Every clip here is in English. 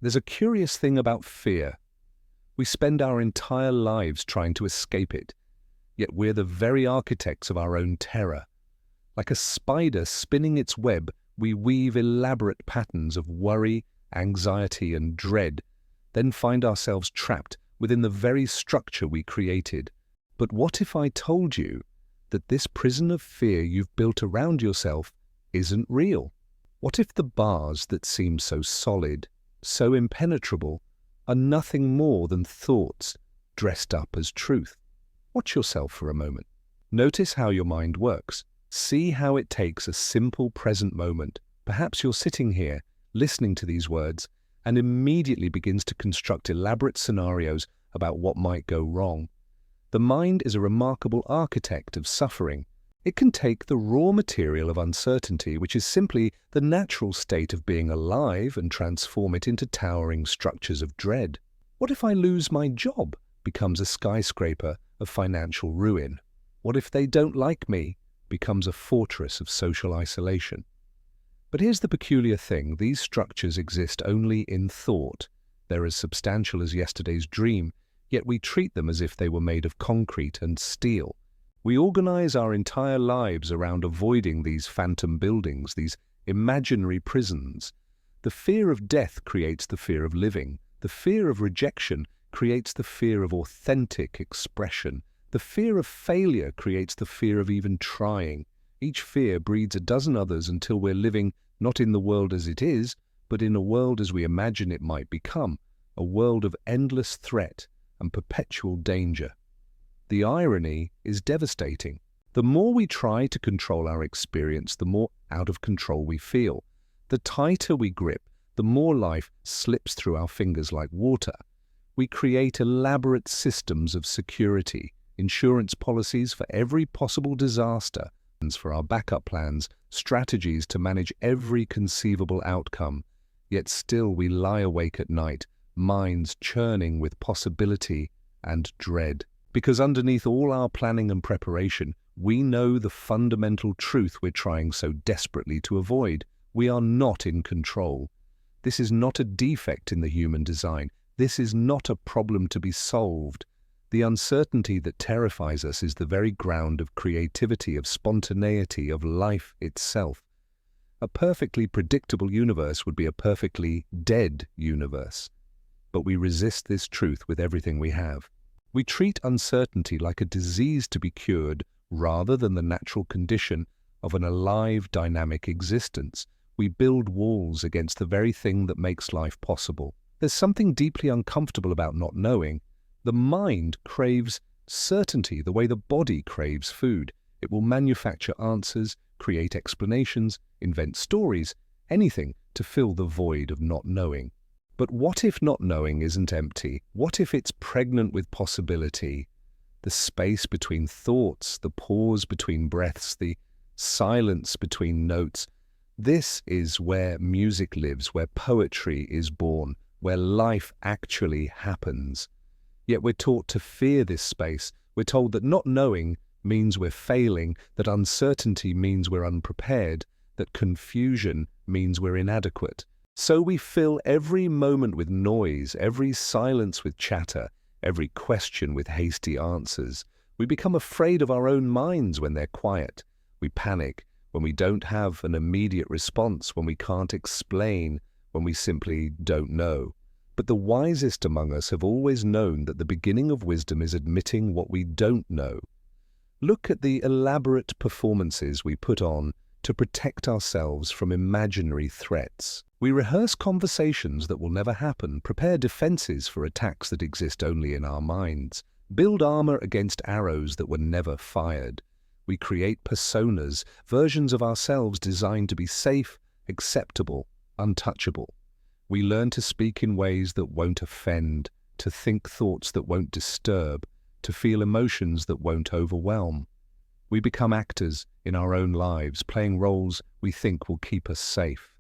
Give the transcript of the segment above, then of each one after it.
There's a curious thing about fear. We spend our entire lives trying to escape it, yet we're the very architects of our own terror. Like a spider spinning its web, we weave elaborate patterns of worry, anxiety, and dread, then find ourselves trapped within the very structure we created. But what if I told you that this prison of fear you've built around yourself isn't real? What if the bars that seem so solid, so impenetrable, are nothing more than thoughts dressed up as truth? Watch yourself for a moment. Notice how your mind works. See how it takes a simple present moment. Perhaps you're sitting here, listening to these words, and immediately begins to construct elaborate scenarios about what might go wrong. The mind is a remarkable architect of suffering. It can take the raw material of uncertainty, which is simply the natural state of being alive, and transform it into towering structures of dread. What if I lose my job? Becomes a skyscraper of financial ruin. What if they don't like me? Becomes a fortress of social isolation. But here's the peculiar thing. These structures exist only in thought. They're as substantial as yesterday's dream, yet we treat them as if they were made of concrete and steel. We organize our entire lives around avoiding these phantom buildings, these imaginary prisons. The fear of death creates the fear of living. The fear of rejection creates the fear of authentic expression. The fear of failure creates the fear of even trying. Each fear breeds a dozen others until we're living not in the world as it is, but in a world as we imagine it might become, a world of endless threat and perpetual danger. The irony is devastating. The more we try to control our experience, the more out of control we feel. The tighter we grip, the more life slips through our fingers like water. We create elaborate systems of security, insurance policies for every possible disaster, for our backup plans, strategies to manage every conceivable outcome. Yet still we lie awake at night, minds churning with possibility and dread. Because underneath all our planning and preparation, we know the fundamental truth we're trying so desperately to avoid. We are not in control. This is not a defect in the human design. This is not a problem to be solved. The uncertainty that terrifies us is the very ground of creativity, of spontaneity, of life itself. A perfectly predictable universe would be a perfectly dead universe. But we resist this truth with everything we have. We treat uncertainty like a disease to be cured rather than the natural condition of an alive, dynamic existence. We build walls against the very thing that makes life possible. There's something deeply uncomfortable about not knowing. The mind craves certainty the way the body craves food. It will manufacture answers, create explanations, invent stories, anything to fill the void of not knowing. But what if not knowing isn't empty? What if it's pregnant with possibility? The space between thoughts, the pause between breaths, the silence between notes. This is where music lives, where poetry is born, where life actually happens. Yet we're taught to fear this space. We're told that not knowing means we're failing, that uncertainty means we're unprepared, that confusion means we're inadequate. So we fill every moment with noise, every silence with chatter, every question with hasty answers. We become afraid of our own minds when they're quiet. We panic when we don't have an immediate response, when we can't explain, when we simply don't know. But the wisest among us have always known that the beginning of wisdom is admitting what we don't know. Look at the elaborate performances we put on to protect ourselves from imaginary threats. We rehearse conversations that will never happen, prepare defenses for attacks that exist only in our minds, build armor against arrows that were never fired. We create personas, versions of ourselves designed to be safe, acceptable, untouchable. We learn to speak in ways that won't offend, to think thoughts that won't disturb, to feel emotions that won't overwhelm. We become actors in our own lives, playing roles we think will keep us safe.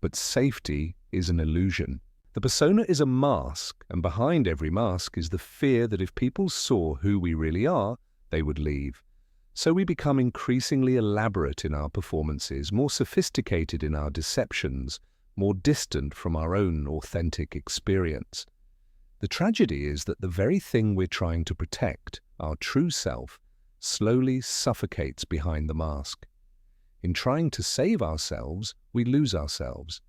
But safety is an illusion. The persona is a mask, and behind every mask is the fear that if people saw who we really are, they would leave. So we become increasingly elaborate in our performances, more sophisticated in our deceptions, more distant from our own authentic experience. The tragedy is that the very thing we're trying to protect, our true self, slowly suffocates behind the mask. In trying to save ourselves, we lose ourselves.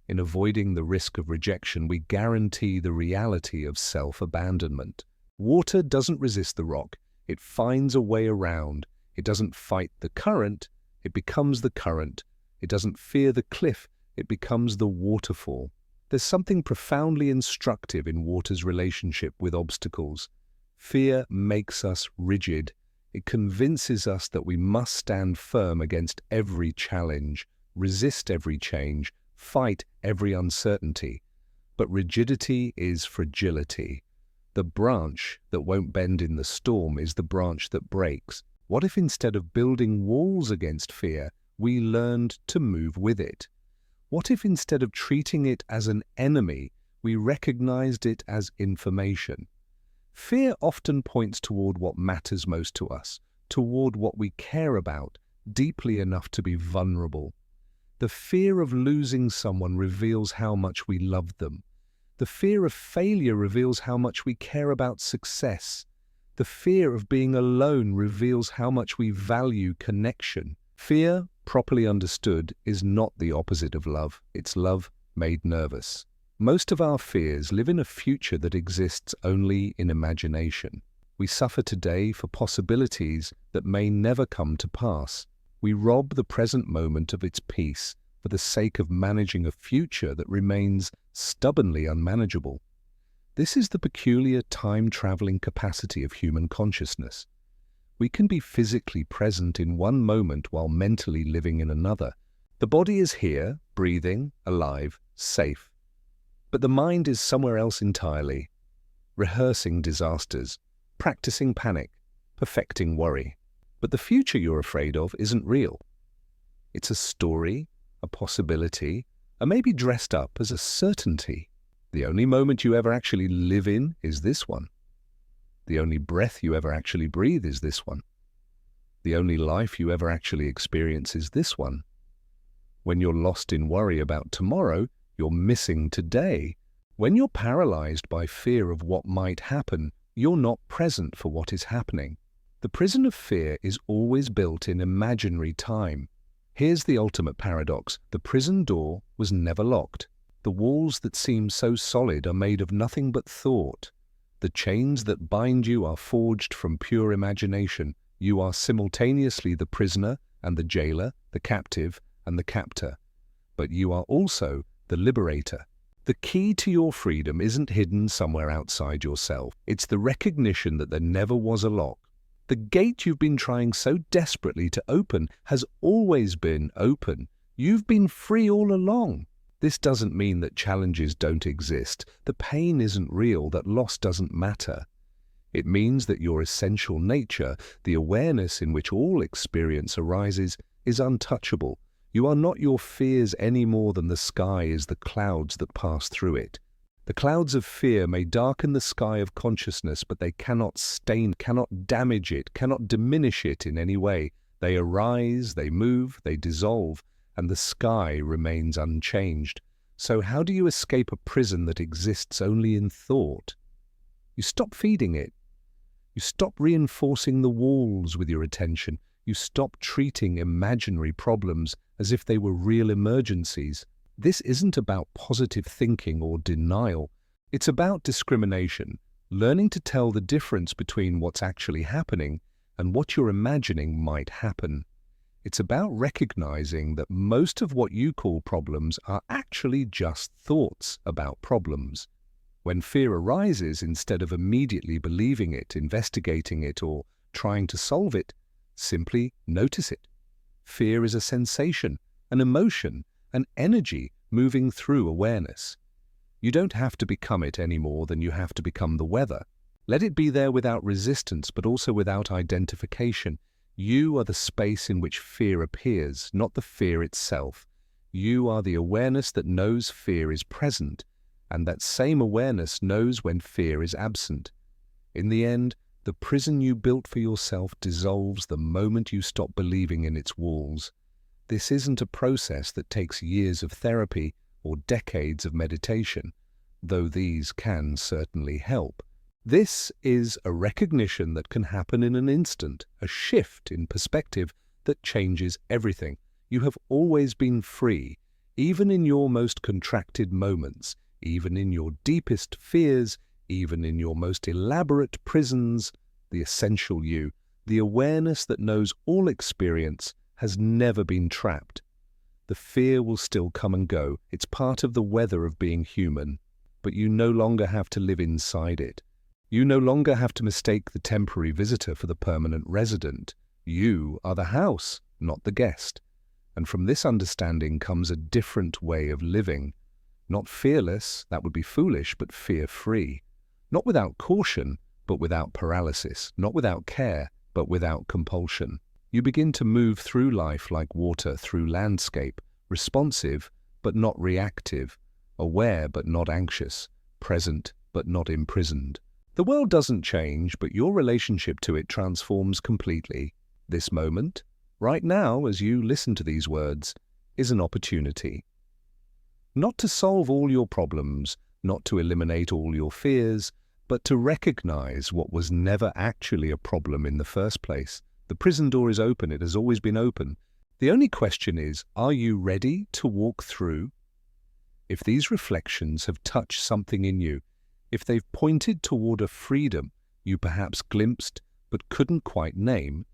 In avoiding the risk of rejection, we guarantee the reality of self-abandonment. Water doesn't resist the rock, it finds a way around. It doesn't fight the current, it becomes the current. It doesn't fear the cliff, it becomes the waterfall. There's something profoundly instructive in water's relationship with obstacles. Fear makes us rigid. It convinces us that we must stand firm against every challenge, resist every change, fight every uncertainty. But rigidity is fragility. The branch that won't bend in the storm is the branch that breaks. What if instead of building walls against fear, we learned to move with it? What if instead of treating it as an enemy, we recognized it as information? Fear often points toward what matters most to us, toward what we care about, deeply enough to be vulnerable. The fear of losing someone reveals how much we love them. The fear of failure reveals how much we care about success. The fear of being alone reveals how much we value connection. Fear, properly understood, is not the opposite of love. It's love made nervous. Most of our fears live in a future that exists only in imagination. We suffer today for possibilities that may never come to pass. We rob the present moment of its peace for the sake of managing a future that remains stubbornly unmanageable. This is the peculiar time-traveling capacity of human consciousness. We can be physically present in one moment while mentally living in another. The body is here, breathing, alive, safe. But the mind is somewhere else entirely, rehearsing disasters, practicing panic, perfecting worry. But the future you're afraid of isn't real. It's a story, a possibility, and maybe dressed up as a certainty. The only moment you ever actually live in is this one. The only breath you ever actually breathe is this one. The only life you ever actually experience is this one. When you're lost in worry about tomorrow, you're missing today. When you're paralyzed by fear of what might happen, you're not present for what is happening. The prison of fear is always built in imaginary time. Here's the ultimate paradox. The prison door was never locked. The walls that seem so solid are made of nothing but thought. The chains that bind you are forged from pure imagination. You are simultaneously the prisoner and the jailer, the captive and the captor. But you are also the liberator. The key to your freedom isn't hidden somewhere outside yourself. It's the recognition that there never was a lock. The gate you've been trying so desperately to open has always been open. You've been free all along. This doesn't mean that challenges don't exist, the pain isn't real, that loss doesn't matter. It means that your essential nature, the awareness in which all experience arises, is untouchable. You are not your fears any more than the sky is the clouds that pass through it. The clouds of fear may darken the sky of consciousness, but they cannot stain, cannot damage it, cannot diminish it in any way. They arise, they move, they dissolve, and the sky remains unchanged. So how do you escape a prison that exists only in thought? You stop feeding it. You stop reinforcing the walls with your attention. You stop treating imaginary problems as if they were real emergencies. This isn't about positive thinking or denial. It's about discrimination, learning to tell the difference between what's actually happening and what you're imagining might happen. It's about recognizing that most of what you call problems are actually just thoughts about problems. When fear arises, instead of immediately believing it, investigating it, or trying to solve it, simply notice it. Fear is a sensation, an emotion, an energy moving through awareness. You don't have to become it any more than you have to become the weather. Let it be there without resistance, but also without identification. You are the space in which fear appears, not the fear itself. You are the awareness that knows fear is present, and that same awareness knows when fear is absent. In the end, the prison you built for yourself dissolves the moment you stop believing in its walls. This isn't a process that takes years of therapy or decades of meditation, though these can certainly help. This is a recognition that can happen in an instant, a shift in perspective that changes everything. You have always been free, even in your most contracted moments, even in your deepest fears, even in your most elaborate prisons. The essential you, the awareness that knows all experience, has never been trapped. The fear will still come and go. It's part of the weather of being human. But you no longer have to live inside it. You no longer have to mistake the temporary visitor for the permanent resident. You are the house, not the guest. And from this understanding comes a different way of living. Not fearless, that would be foolish, but fear-free. Not without caution, but without paralysis. Not without care, but without compulsion. You begin to move through life like water through landscape, responsive but not reactive, aware but not anxious, present but not imprisoned. The world doesn't change, but your relationship to it transforms completely. This moment, right now as you listen to these words, is an opportunity. Not to solve all your problems, not to eliminate all your fears, but to recognize what was never actually a problem in the first place. The prison door is open, it has always been open. The only question is, are you ready to walk through? If these reflections have touched something in you, if they've pointed toward a freedom you perhaps glimpsed but couldn't quite name,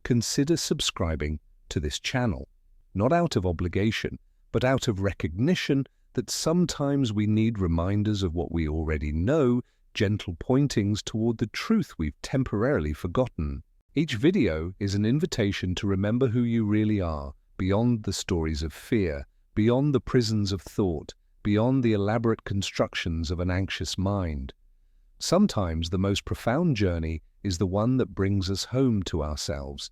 consider subscribing to this channel, not out of obligation, but out of recognition that sometimes we need reminders of what we already know, gentle pointings toward the truth we've temporarily forgotten. Each video is an invitation to remember who you really are, beyond the stories of fear, beyond the prisons of thought, beyond the elaborate constructions of an anxious mind. Sometimes the most profound journey is the one that brings us home to ourselves,